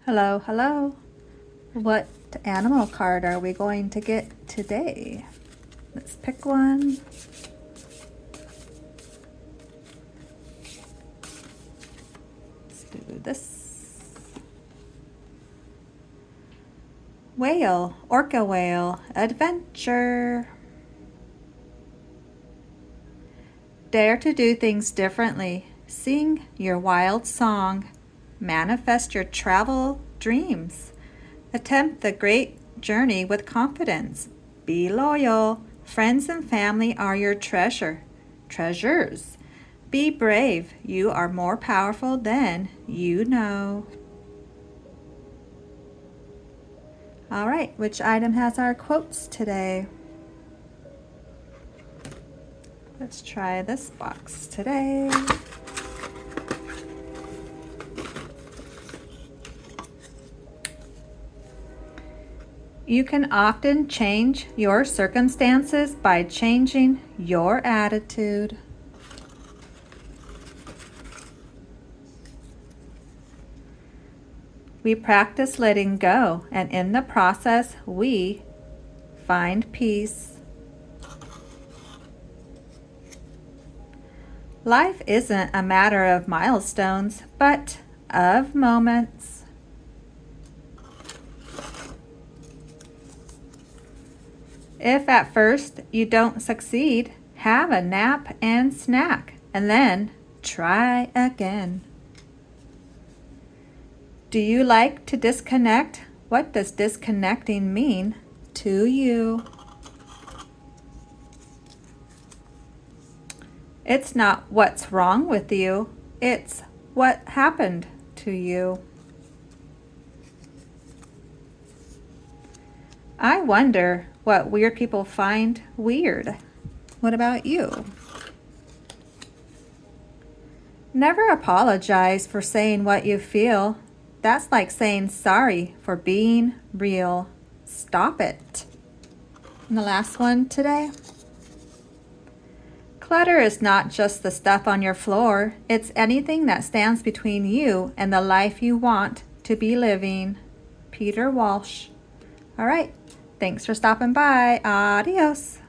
Hello, hello. What animal card are we going to get today? Let's pick one. Let's do this. Whale, orca whale, adventure. Dare to do things differently. Sing your wild song. Manifest your travel dreams. Attempt the great journey with confidence. Be loyal. Friends and family are your treasures. Be brave. You are more powerful than you know. All right, which item has our quotes today? Let's try this box today. You can often change your circumstances by changing your attitude. We practice letting go, and in the process, we find peace. Life isn't a matter of milestones, but of moments. If at first you don't succeed, have a nap and snack, and then try again. Do you like to disconnect? What does disconnecting mean to you? It's not what's wrong with you, it's what happened to you. I wonder what weird people find weird. What about you? Never apologize for saying what you feel. That's like saying sorry for being real. Stop it. And the last one today. Clutter is not just the stuff on your floor. It's anything that stands between you and the life you want to be living. Peter Walsh. All right. Thanks for stopping by. Adios.